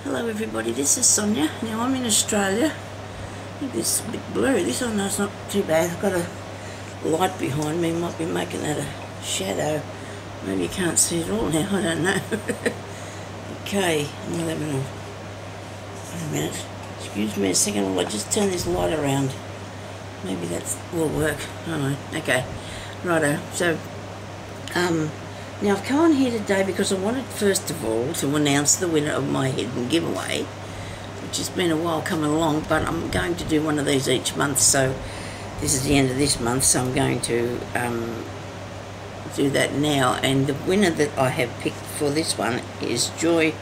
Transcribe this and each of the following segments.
Hello everybody, this is Sonia. Now I'm in Australia. I think this is a bit blurry. This one is not too bad. I've got a light behind me, might be making that a shadow. Maybe you can't see it all now, I don't know. Okay, I'm 11 on. Wait a minute. Excuse me a second while I just turn this light around. Maybe that will work. I don't know. Okay, righto. So, now I've come on here today because I wanted first of all to announce the winner of my hidden giveaway, which has been a while coming along, but I'm going to do one of these each month, so this is the end of this month, so I'm going to do that now. And the winner that I have picked for this one is Joy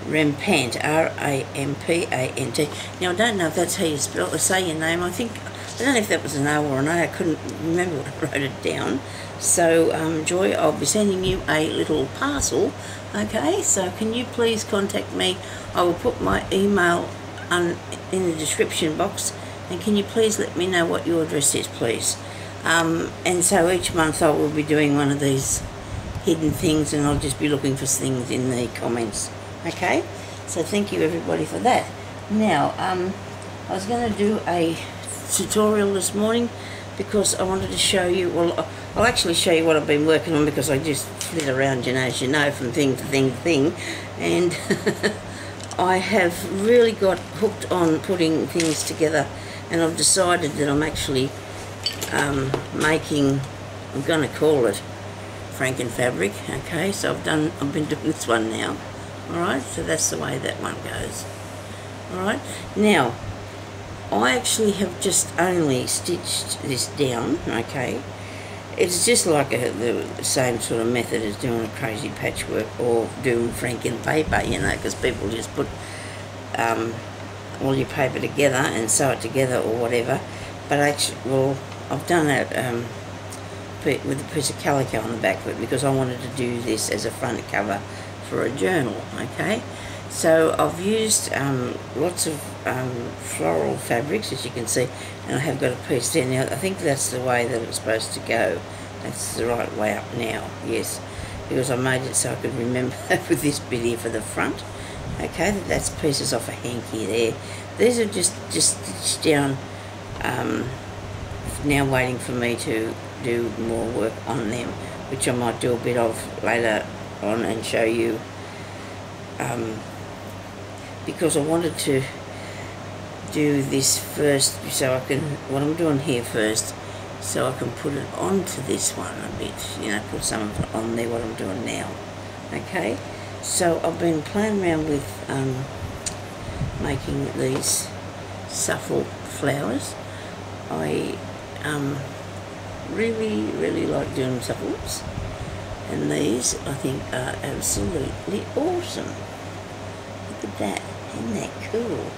Rampant, R-A-M-P-A-N-T. Now I don't know if that's how you spell or say your name. I don't know if that was an O or an A. I couldn't remember when I wrote it down. So, Joy, I'll be sending you a little parcel, okay? So can you please contact me? I will put my email in the description box, and can you please let me know what your address is, please? And so each month I will be doing one of these hidden things, and I'll just be looking for things in the comments, okay? So thank you everybody for that. Now, I was going to do a tutorial this morning because I wanted to show you, well, I'll actually show you what I've been working on, because I just flit around, as you know, from thing to thing to thing, and I have really got hooked on putting things together, and I've decided that I'm actually making, I'm going to call it Franken fabric, okay? So I've been doing this one now, alright? So that's the way that one goes, alright? Now, I actually have just only stitched this down, okay? It's just like the same sort of method as doing a crazy patchwork or doing Franken paper, because people just put all your paper together and sew it together or whatever. But actually, well, I've done it with a piece of calico on the back of it because I wanted to do this as a front cover for a journal, okay? So I've used lots of floral fabrics, as you can see, and I have got a piece there. Now I think that's the way that it's supposed to go. That's the right way up now, yes, because I made it so I could remember with this bit here for the front. Okay, that's pieces off a hanky there. These are just stitched down, now waiting for me to do more work on them, which I might do a bit of later on and show you, because I wanted to do this first, so I can, what I'm doing here first, so I can put it onto this one a bit, put some of it on there, what I'm doing now, okay? So I've been playing around with making these suffle flowers. I really like doing suffles, and these I think are absolutely awesome. Look at that, isn't that cool?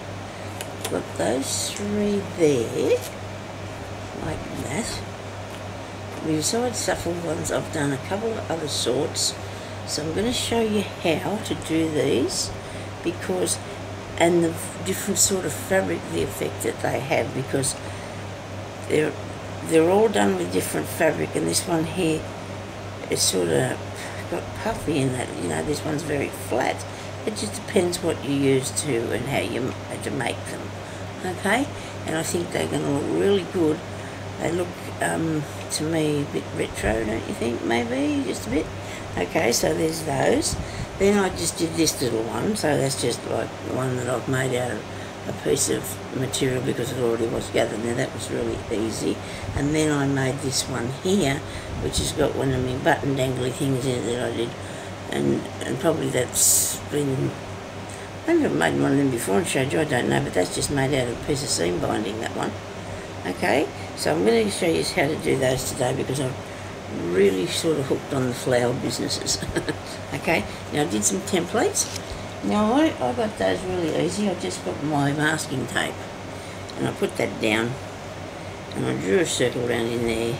Got those three there, like that. Besides suffle ones, I've done a couple of other sorts, so I'm going to show you how to do these, because, and the different sort of fabric, the effect that they have, because they're all done with different fabric, and this one here is sort of got puffy in that, this one's very flat. It just depends what you use to and how you to make them, okay? And I think they're going to look really good. They look, to me, a bit retro, don't you think? Maybe, just a bit. Okay, so there's those. Then I just did this little one, so that's just like one that I've made out of a piece of material because it already was gathered. Now that was really easy. And then I made this one here, which has got one of my button dangly things in it that I did. And probably that's been, I think I've made one of them before and showed you, I don't know, but that's just made out of a piece of seam binding, that one. Okay, so I'm going to show you how to do those today because I'm really sort of hooked on the flower businesses. Okay, now I did some templates. Now I got those really easy. I just got my masking tape and I put that down and I drew a circle around in there,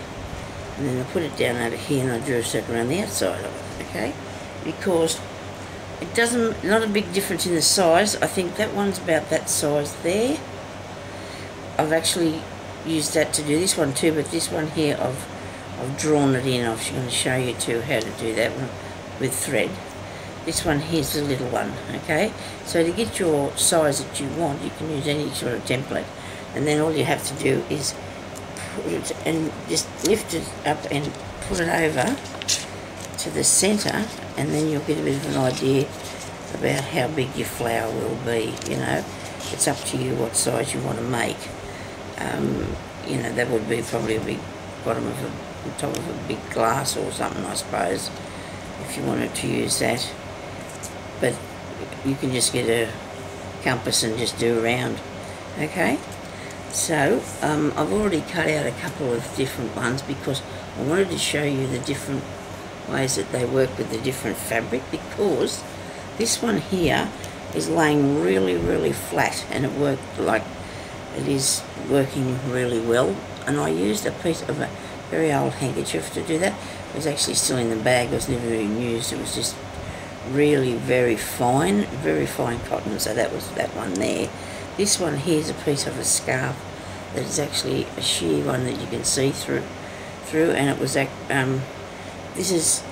and then I put it down over here and I drew a circle around the outside of it, okay? Because it doesn't, not a big difference in the size. I think that one's about that size there. I've actually used that to do this one too, but this one here I've drawn it in. I'm going to show you too how to do that one with thread. this one here's the little one, okay? So to get your size that you want, you can use any sort of template, and then all you have to do is put it and just lift it up and put it over to the centre, and then you'll get a bit of an idea about how big your flower will be. You know, it's up to you what size you want to make. You know, that would be probably a big bottom of a top of a big glass or something, I suppose, if you wanted to use that. But you can just get a compass and just do a round, okay? So I've already cut out a couple of different ones because I wanted to show you the different ways that they work with the different fabric, because this one here is laying really flat, and it worked like it is working really well. And I used a piece of a very old handkerchief to do that. It was actually still in the bag, it was never even used. It was just really very fine cotton, so that was that one there. This one here is a piece of a scarf that is actually a sheer one that you can see through, and it was that, this is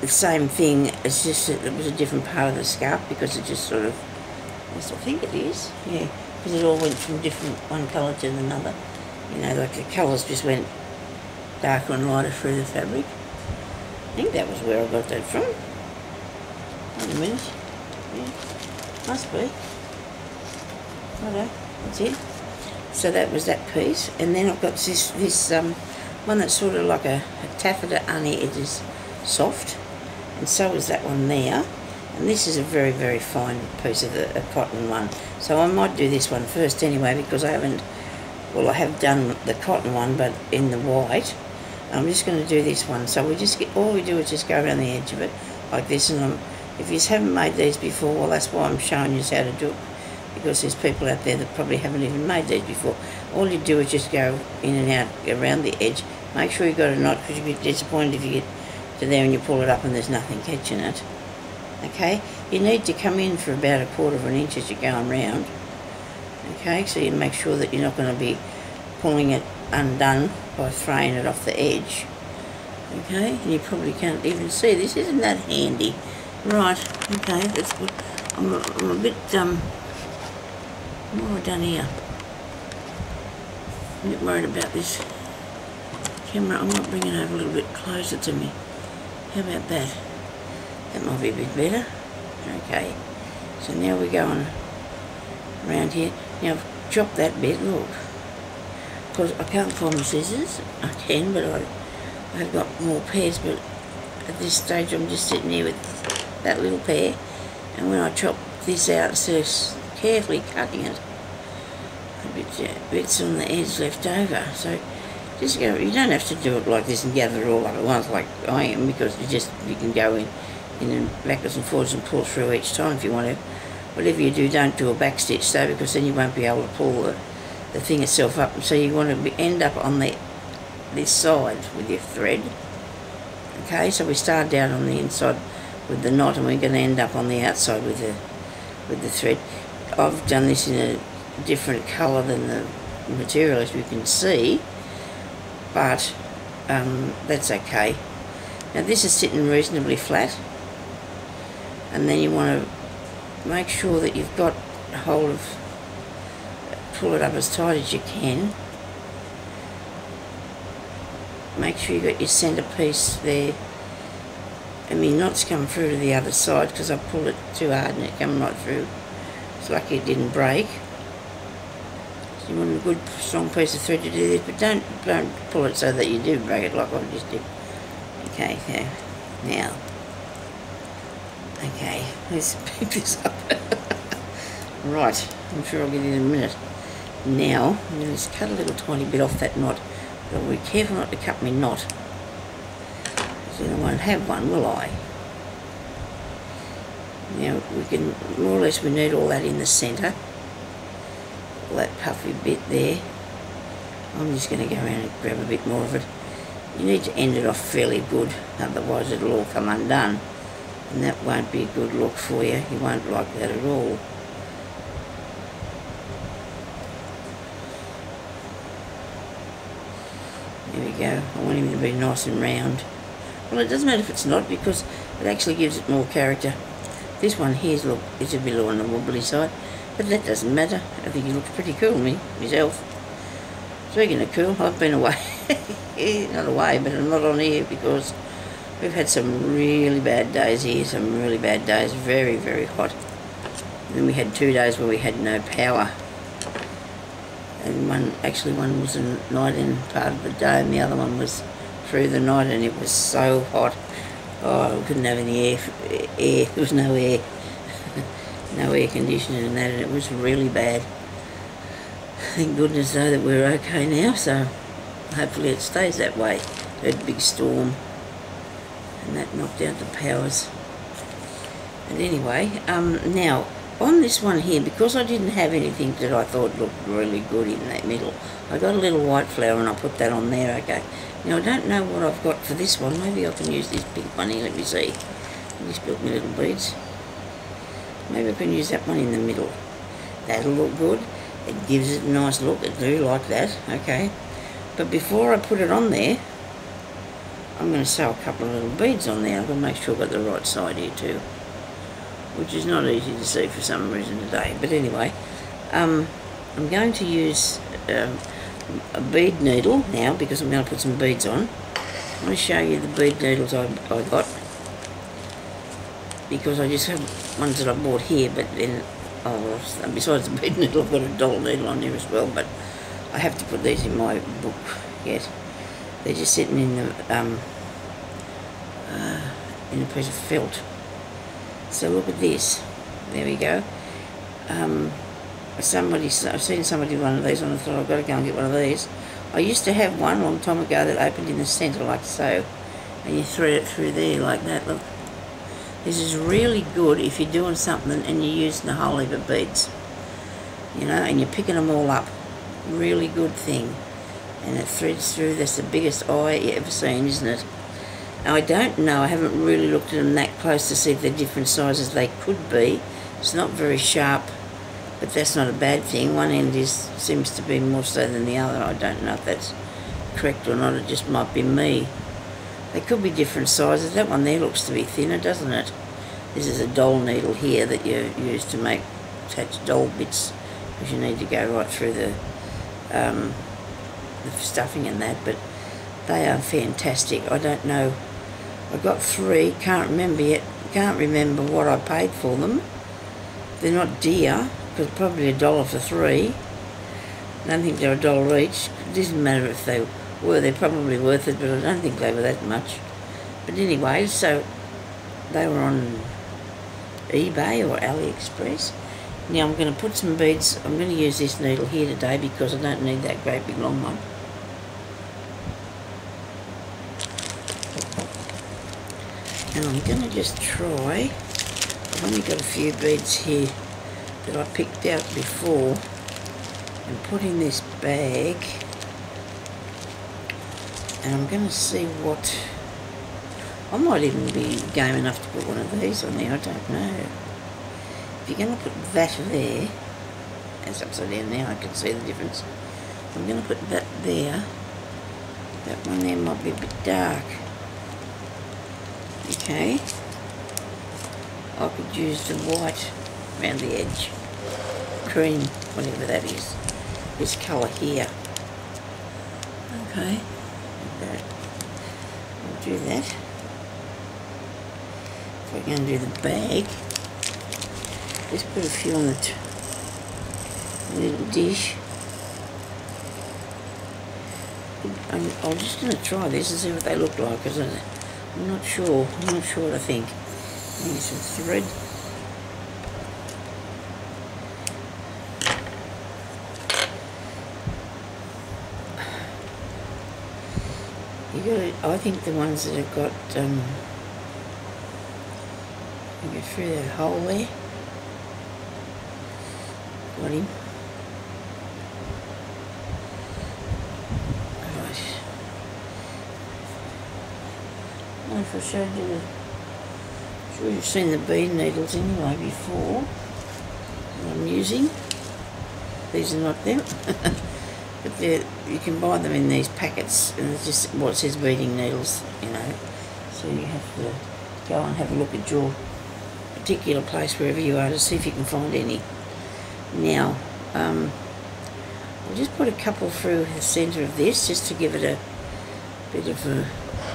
the same thing, it's just that it was a different part of the scarf because it just sort of, yes, I think it is, yeah, because it all went from different one colour to another. You know, like the colours just went darker and lighter through the fabric. I think that was where I got that from. Wait a minute. Yeah, must be. Righto, that's it. So that was that piece, and then I've got this one that's sort of like a taffeta on the edges, soft, and so is that one there. And this is a very fine piece of a cotton one. So I might do this one first anyway, because I haven't. Well, I have done the cotton one, but in the white. I'm just going to do this one. So we just get, all we do is just go around the edge of it like this. And if you haven't made these before, well, that's why I'm showing you how to do it, because there's people out there that probably haven't even made these before. All you do is just go in and out around the edge. Make sure you got a knot, because you'll be disappointed if you get to there and you pull it up and there's nothing catching it. Okay, you need to come in for about 1/4 of an inch as you're going round. Okay, so you make sure that you're not going to be pulling it undone by throwing it off the edge. Okay, and you probably can't even see. This isn't that handy. Right, okay, that's good. I'm a bit, what have I done here? I'm a bit worried about this camera. I might bring it over a little bit closer to me. How about that? That might be a bit better. Okay, so now we're going around here. Now I've chopped that bit, look. Because I can't find my scissors. I can, but I've got more pairs, but at this stage I'm just sitting here with that little pair, and when I chop this out, instead of carefully cutting it, bits on the edge left over. So just go, you don't have to do it like this and gather it all up at once like I am, because you can go in and backwards and forwards and pull through each time if you want to. Whatever you do, don't do a back stitch though, because then you won't be able to pull the thing itself up. And so you want to end up on this side with your thread. Okay, so we start down on the inside with the knot, and we're going to end up on the outside with the thread. I've done this in a different colour than the material, as you can see, but that's okay. Now this is sitting reasonably flat, and then you want to make sure that you've got hold of, pull it up as tight as you can. Make sure you got your centre piece there, and my knots come through to the other side, because I pulled it too hard and it came right through. It's lucky it didn't break. So you want a good strong piece of thread to do this, but don't pull it so that you do break it like I just did. Okay, so now, okay, let's pick this up. Right, I'm sure I'll get it in a minute. Now, I'm going to just cut a little tiny bit off that knot, but I'll be careful not to cut my knot, because then I won't have one, will I? Now, we can, more or less, we need all that in the centre, all that puffy bit there. I'm just going to go around and grab a bit more of it. You need to end it off fairly good, otherwise it'll all come undone, and that won't be a good look for you. You won't like that at all. There we go. I want him to be nice and round. Well, it doesn't matter if it's not, because It actually gives it more character. This one here's, look, it's a bit on the wobbly side, but that doesn't matter. I think it looks pretty cool, myself. Speaking of cool, I've been away. Not away, but I'm not on here because we've had some really bad days here, some really bad days, very, very hot. And then we had 2 days where we had no power. And one was a night in part of the day, and the other one was through the night, and it was so hot. Oh, we couldn't have any air. There was no air. No air conditioning and that, and it was really bad. Thank goodness though that we're okay now, so hopefully it stays that way. We had a big storm and that knocked out the powers. But anyway, now on this one here, because I didn't have anything that I thought looked really good in that middle, I got a little white flower and I put that on there, okay. Now I don't know what I've got for this one. Maybe I can use this big one here, let me see. I just built my little beads. Maybe I can use that one in the middle. That'll look good. It gives it a nice look. I do like that, okay. But before I put it on there, I'm going to sew a couple of little beads on there. I've got to make sure I've got the right side here too, which is not easy to see for some reason today. But anyway, I'm going to use a bead needle now because I'm going to put some beads on. I'm going to show you the bead needles I got, because I just have ones that I bought here, but then, besides the bead needle, I've got a doll needle on here as well, but I have to put these in my book yet. They're just sitting in the in a piece of felt. So look at this. There we go. I've seen somebody with one of these, and I thought I've got to go and get one of these. I used to have one a long time ago that opened in the centre like so, and you thread it through there like that. Look, this is really good if you're doing something and you're using a whole heap of beads, you know, and you're picking them all up. Really good thing, and it threads through. That's the biggest eye you ever seen, isn't it? Now I don't know, I haven't really looked at them that close to see if they're different sizes. They could be. It's not very sharp, but that's not a bad thing. One end seems to be more so than the other. I don't know if that's correct or not. It just might be me. They could be different sizes. That one there looks to be thinner, doesn't it? This is a doll needle here that you use to attach doll bits, because you need to go right through the stuffing and that. But they are fantastic. I don't know. I got 3. Can't remember yet. Can't remember what I paid for them. They're not dear, because probably $1 for 3. I don't think they're $1 each. It doesn't matter if they were. They're probably worth it, but I don't think they were that much. But anyway, so they were on eBay or AliExpress. Now I'm going to put some beads. I'm going to use this needle here today because I don't need that great big long one. And I'm going to just try. I've only got a few beads here that I picked out before and put in this bag. And I'm going to see what... I might even be game enough to put one of these on there, I don't know. If you're going to put that there, it's upside down now, I can see the difference. I'm going to put that there. That one there might be a bit dark. Okay. I could use the white around the edge. Cream, whatever that is. This colour here. Okay. I'll do that. If we're going to do the bag, just put a few on the little dish. I'm just going to try this and see what they look like, because I'm not sure. I'm not sure what I think. Maybe some thread. I think the ones that have got you go through that hole there. Got him. Right. I don't know if I showed you I'm sure you've seen the bead needles anyway before that I'm using. These are not them. But you can buy them in these packets, and it's just what it says beading needles, you know. So you have to go and have a look at your particular place wherever you are to see if you can find any. Now, I'll just put a couple through the centre of this just to give it a bit of a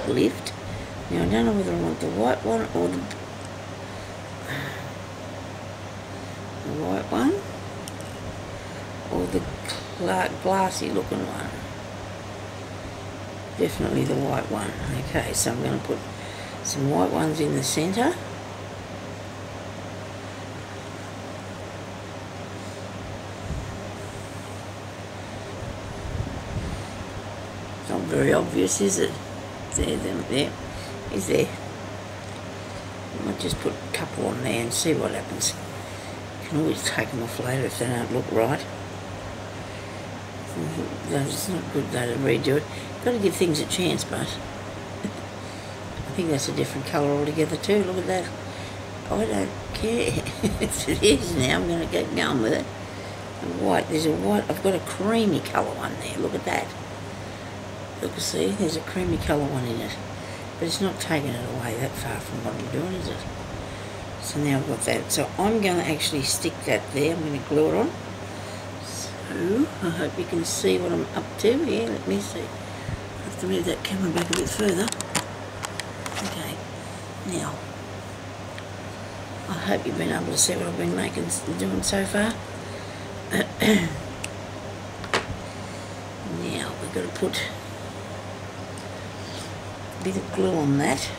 lift. Now, I don't know whether I want the white one or the white one or the glassy looking one. Definitely the white one. Okay, so I'm going to put some white ones in the centre. It's not very obvious, is it? There, is there? I might just put a couple on there and see what happens. You can always take them off later if they don't look right. It's not good though to redo it. You've got to give things a chance, but I think that's a different colour altogether too. Look at that. I don't care. It is now. I'm going to get going with it. And white. There's a white. I've got a creamy colour one there. Look at that. Look, see, there's a creamy colour one in it. But it's not taking it away that far from what I'm doing, is it? So now I've got that. So I'm going to actually stick that there. I'm going to glue it on. So I hope you can see what I'm up to. Yeah, let me see. I have to move that camera back a bit further. Okay. Now, I hope you've been able to see what I've been doing so far. Now we've got to put a bit of glue on that.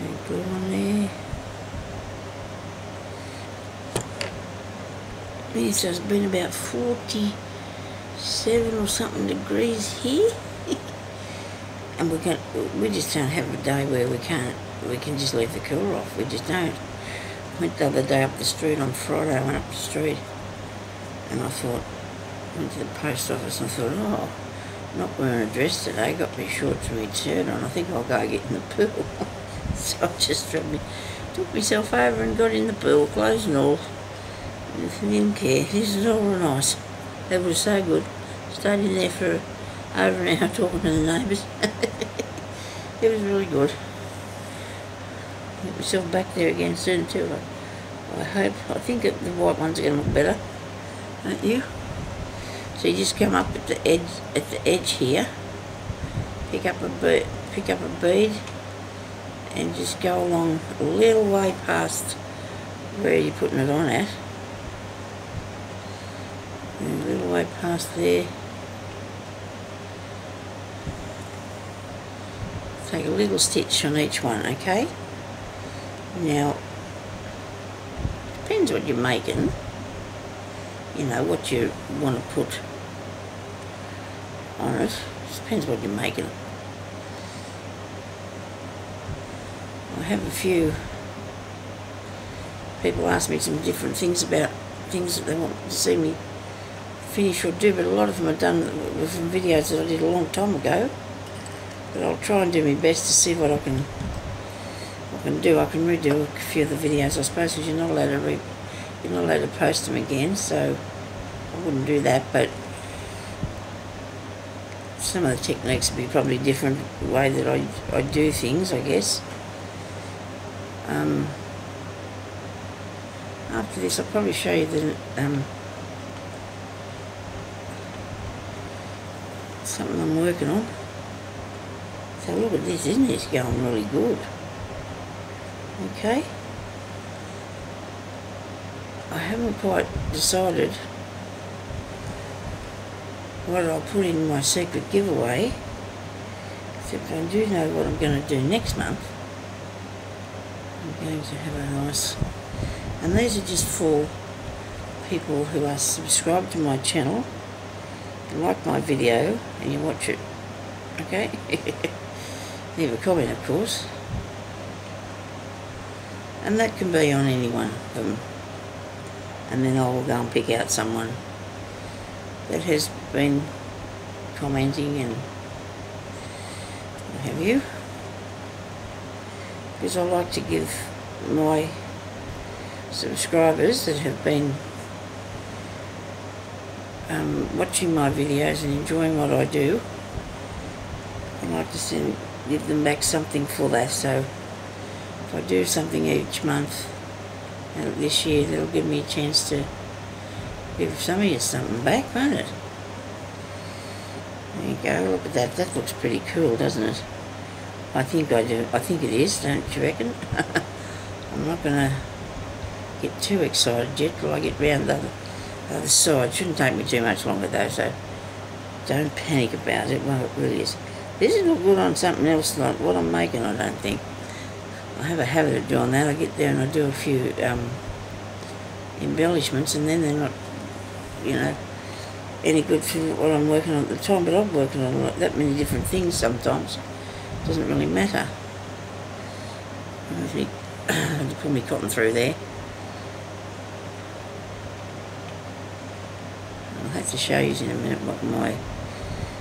And glue on there. So it's been about 47 or something degrees here. And we just don't have a day where we can just leave the cooler off. We just don't. I went the other day up the street on Friday. I went up the street and I went to the post office and I thought, oh, I'm not wearing a dress today. Got my shorts and my shirt on. I think I'll go get in the pool. So I just took myself over and got in the pool, clothes and all. I didn't care. This is all nice. It was so good. Stayed in there for over an hour talking to the neighbours. It was really good. Get myself back there again soon too. I think that the white ones are going to look better, don't you? So you just come up at the edge here, pick up a bead, and just go along a little way past where you're putting it on at. And a little way past there. Take a little stitch on each one, okay? Now, depends what you're making. You know, what you want to put on it. Depends what you're making. I have a few people ask me some different things about things that they want to see me finish or do, but a lot of them are done from videos that I did a long time ago. But I'll try and do my best to see what I can do. I can redo a few of the videos, I suppose, because you're not allowed to post them again, so I wouldn't do that. But some of the techniques would be probably different the way that I do things, I guess. After this, I'll probably show you the something I'm working on. So look at this, isn't it? It's going really good. Okay. I haven't quite decided what I'll put in my secret giveaway, except I do know what I'm going to do next month. I'm going to have a nice... And these are just for people who are subscribed to my channel, you like my video, and you watch it. Okay? Leave a comment, of course. And that can be on any one of them. And then I will go and pick out someone that has been commenting and what have you. Because I like to give my subscribers that have been watching my videos and enjoying what I do, I like to give them back something for that. So if I do something each month, and this year, that'll give me a chance to give some of you something back, won't it? There you go, look at that. That looks pretty cool, doesn't it? I think I do. I think it is, don't you reckon? I'm not going to get too excited yet till I get round the other side. Shouldn't take me too much longer though, so don't panic about it. Well, it really is. This is not good on something else like what I'm making, I don't think. I have a habit of doing that. I get there and I do a few embellishments, and then they're not, you know, any good for what I'm working on at the time. But I'm working on that many different things sometimes. It doesn't really matter. I had to pull my cotton through there. I'll have to show you in a minute what my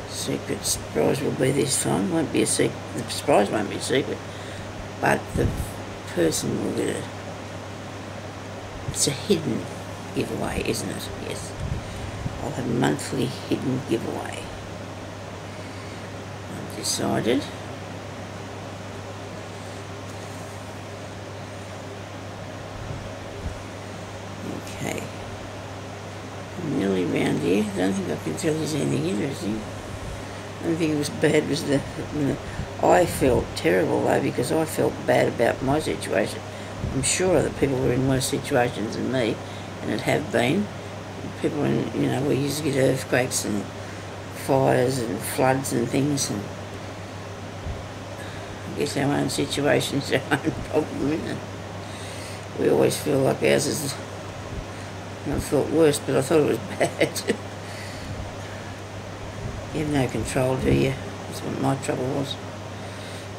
secret surprise will be this time. Won't be a secret. The surprise won't be a secret, but the person will get it. It's a hidden giveaway, isn't it? Yes. I'll have a monthly hidden giveaway. I've decided. Okay. I'm nearly round here. I don't think I can tell you anything interesting. The only thing that was bad was I felt terrible though, because I felt bad about my situation. I'm sure that people were in worse situations than me, and it have been. People in, you know, we used to get earthquakes and fires and floods and things, and I guess our own situation's our own problem, isn't it? We always feel like ours is, I thought worse, but I thought it was bad. You have no control, do you? That's what my trouble was.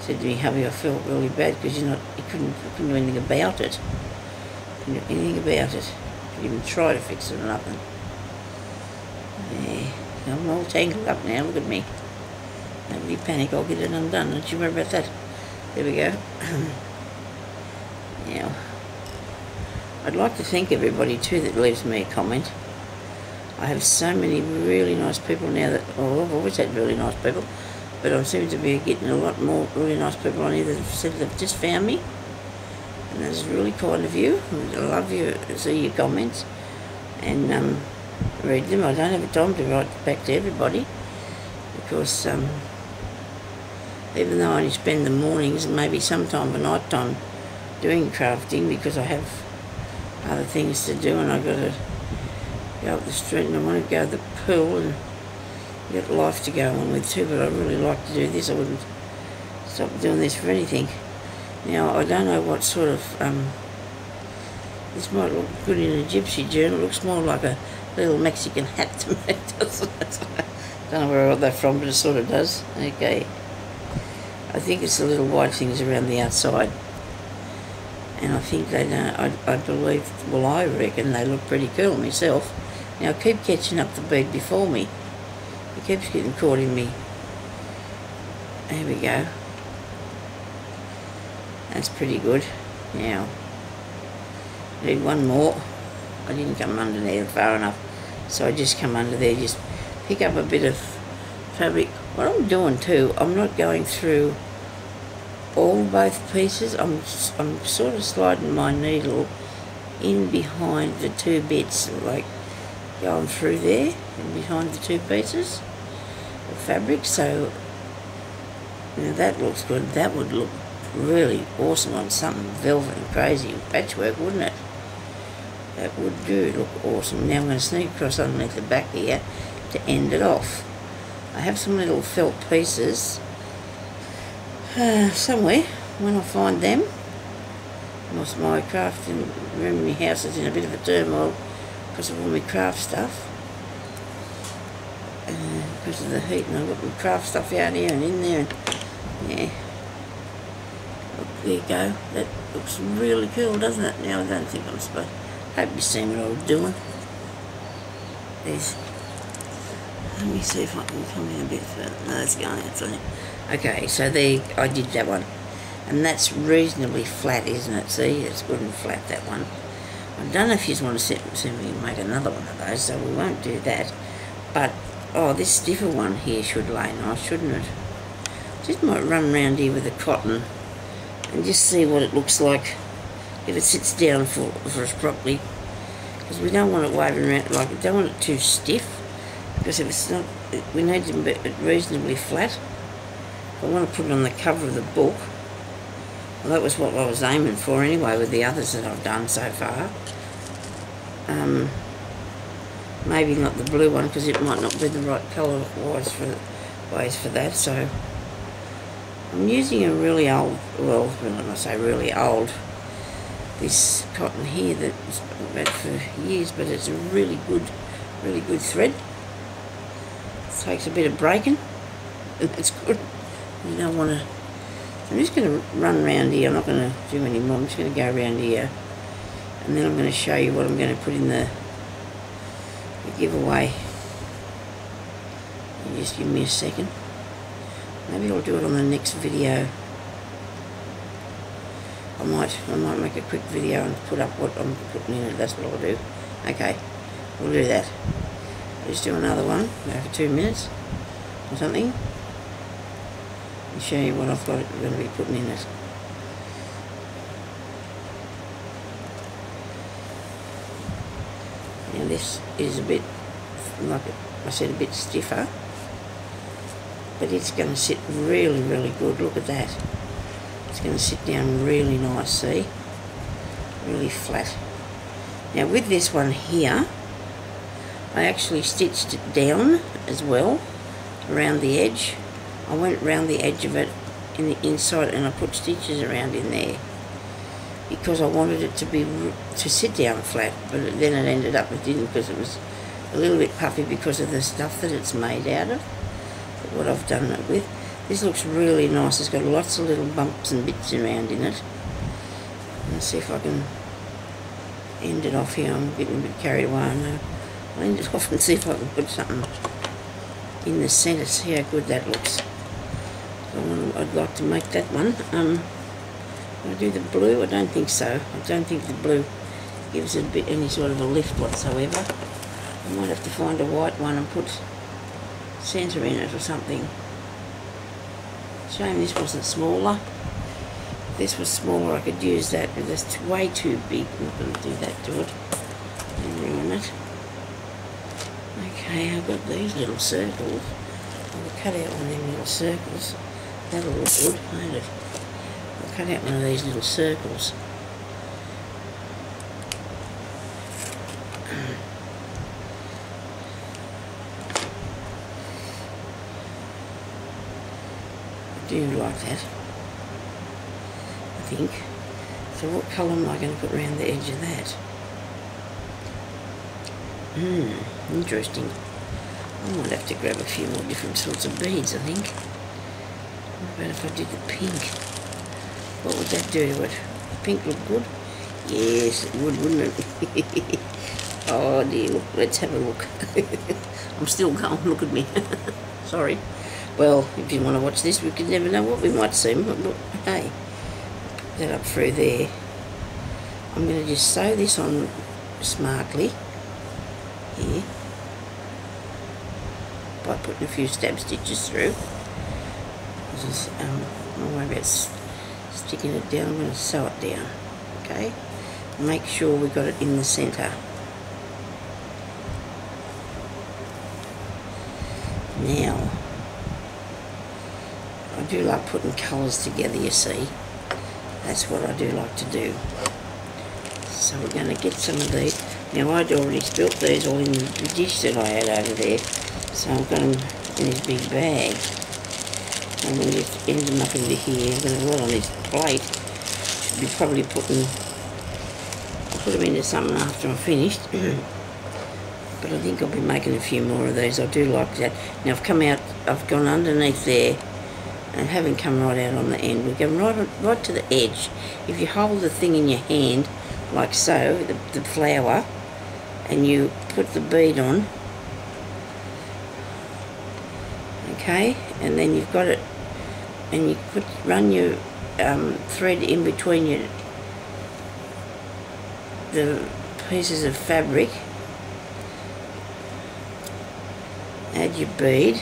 Said to me, hubby, I felt really bad because you couldn't do anything about it. Couldn't do anything about it. Couldn't even try to fix it or nothing. Yeah, I'm all tangled up now. Look at me. Nobody panic. I'll get it undone. Don't you worry about that. There we go. Now, I'd like to thank everybody too that leaves me a comment. I have so many really nice people now that, oh, I've always had really nice people, but I seem to be getting a lot more really nice people on here that have said they've just found me, and that's really kind of you. I love you, see your comments, and read them. I don't have time to write back to everybody, because even though I only spend the mornings and maybe sometime at night time doing crafting, because I have other things to do, and I've got to go up the street and I want to go to the pool and get life to go on with too, but I really like to do this. I wouldn't stop doing this for anything. Now, I don't know what sort of, this might look good in a gypsy journal. It looks more like a little Mexican hat to me, doesn't it? I don't know where I got that from, but it sort of does. Okay. I think it's the little white things around the outside. And I think they don't, I believe, well, I reckon they look pretty cool myself. Now, I keep catching up the bead before me. It keeps getting caught in me. There we go. That's pretty good. Now, need one more. I didn't come under there far enough, so I just come under there, just pick up a bit of fabric. What I'm doing too, I'm not going through both pieces. I'm sort of sliding my needle in behind the two bits, like going through there and behind the two pieces of fabric. So now that looks good. That would look really awesome on something velvet and crazy patchwork, wouldn't it? That would do look awesome. Now I'm going to sneak across underneath the back here to end it off. I have some little felt pieces somewhere. When I find them, whilst my crafting room in my house is in a bit of a turmoil because of all my craft stuff, because of the heat, and I've got my craft stuff out here and in there, and yeah. Look, there you go. That looks really cool, doesn't it? Now I don't think I'm supposed. Hope you've seen what I was doing. There's. Let me see if I can come in a bit further. No, it's going outside. Okay, so there, I did that one. And that's reasonably flat, isn't it? See, it's good and flat, that one. I don't know if you want to see me make another one of those, so we won't do that. But, oh, this stiffer one here should lay nice, shouldn't it? Just might run around here with the cotton and just see what it looks like if it sits down for us properly. Because we don't want it waving around, like, we don't want it too stiff. Because if it's not, we need to be reasonably flat. I want to put it on the cover of the book. Well, that was what I was aiming for anyway with the others that I've done so far. Maybe not the blue one because it might not be the right colour-wise for that. So I'm using a really old, well, when I say really old, this cotton here that's been for years, but it's a really good thread. It takes a bit of breaking, and that's good. You don't want to. I'm just going to run around here. I'm not going to do any more. I'm just going to go around here, and then I'm going to show you what I'm going to put in the giveaway. You just give me a second. Maybe I'll do it on the next video. I might make a quick video and put up what I'm putting in it. That's what I'll do. Okay, we'll do that. I'll just do another one, go for 2 minutes or something, and show you what I've got going to be putting in it. Now this is a bit, like I said, a bit stiffer, but it's going to sit really, really good. Look at that. It's going to sit down really nice, see? Really flat. Now with this one here, I actually stitched it down as well, around the edge. I went around the edge of it in the inside and I put stitches around in there because I wanted it to sit down flat, but then it ended up it didn't because it was a little bit puffy because of the stuff that it's made out of, what I've done it with. This looks really nice. It's got lots of little bumps and bits around in it. Let's see if I can end it off here. I'm getting a bit carried away. I know. I'll end it off and see if I can put something in the centre. See how good that looks. So I'd like to make that one. Will I do the blue? I don't think so. I don't think the blue gives it any sort of a lift whatsoever. I might have to find a white one and put centre in it or something. Shame this wasn't smaller. If this was smaller I could use that, but that's way too big. I'm not going to do that to it and ruin it. Okay, I've got these little circles. I'll cut out one of them little circles. That'll look good, won't it? I'll cut out one of these little circles. I do like that, I think. So what colour am I going to put around the edge of that? Interesting. I might have to grab a few more different sorts of beads, I think. What about if I did the pink? What would that do to it? The pink look good? Yes, it would, wouldn't it? Oh dear, look, let's have a look. I'm still going, look at me. Sorry. Well, if you want to watch this, we could never know what we might see. But hey, put that up through there. I'm going to just sew this on smartly here by putting a few stab stitches through. I don't worry about sticking it down. I'm going to sew it down. Okay, make sure we got it in the centre. Now, I do like putting colours together, you see. That's what I do like to do. So we're going to get some of these. Now I'd already spilt these all in the dish that I had over there. So I've got them in this big bag. I'm going to just end them up into here. I'm going to put on this plate. Should be probably I'll put them into something after I'm finished. But I think I'll be making a few more of these. I do like that. Now I've gone underneath there and haven't come right out on the end. We've gone right to the edge. If you hold the thing in your hand, like so, the flower, and you put the bead on, okay, and then you've got it, and you run your thread in between the pieces of fabric, add your bead,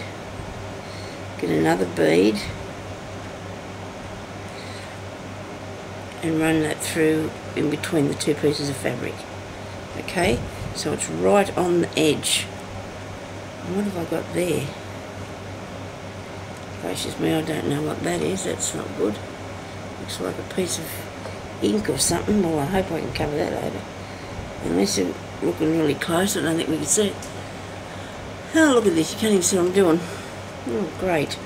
get another bead and run that through in between the two pieces of fabric. Okay, so it's right on the edge. And what have I got there? Gracious me, I don't know what that is. That's not good. Looks like a piece of ink or something. Well, I hope I can cover that later. Unless you're looking really close, I don't think we can see it. Oh, look at this. You can't even see what I'm doing. Oh, great.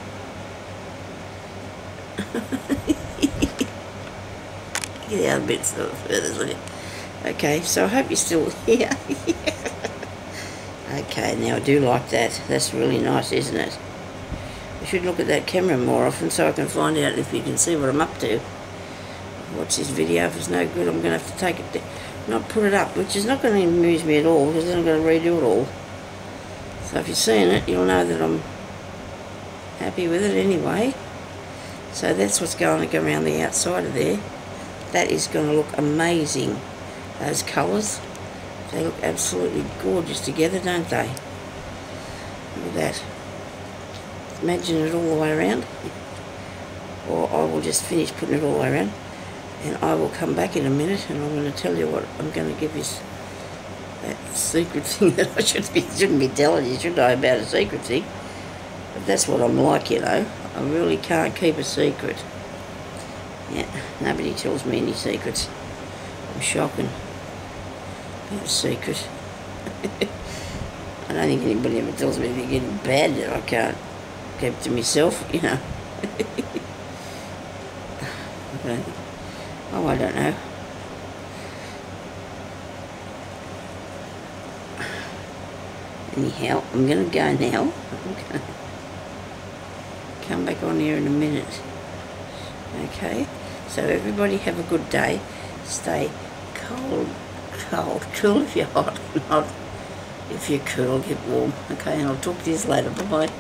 Get the other bits of furthers on it. Okay, so I hope you're still here. Okay, now I do like that. That's really nice, isn't it? I should look at that camera more often so I can find out if you can see what I'm up to. Watch this video. If it's no good, I'm going to have to take it down. Not put it up, which is not going to amuse me at all, because then I'm going to redo it all. So if you're seeing it, you'll know that I'm happy with it anyway. So that's what's going to go around the outside of there. That is going to look amazing. Those colours, they look absolutely gorgeous together, don't they? Look at that. Imagine it all the way around. Or I will just finish putting it all the way around. And I will come back in a minute and I'm going to tell you what I'm going to give you. That secret thing that I shouldn't be telling you, should I, about a secret thing? But that's what I'm like, you know. I really can't keep a secret. Yeah, nobody tells me any secrets. I'm shocking. About a secret. I don't think anybody ever tells me anything bad that I can't keep to myself, you know. Okay. Oh, I don't know. Anyhow, I'm going to go now. I'm going to come back on here in a minute. Okay, so everybody have a good day. Stay cool if you're hot, not if you're cool, get warm. Okay, and I'll talk to you later. Bye-bye.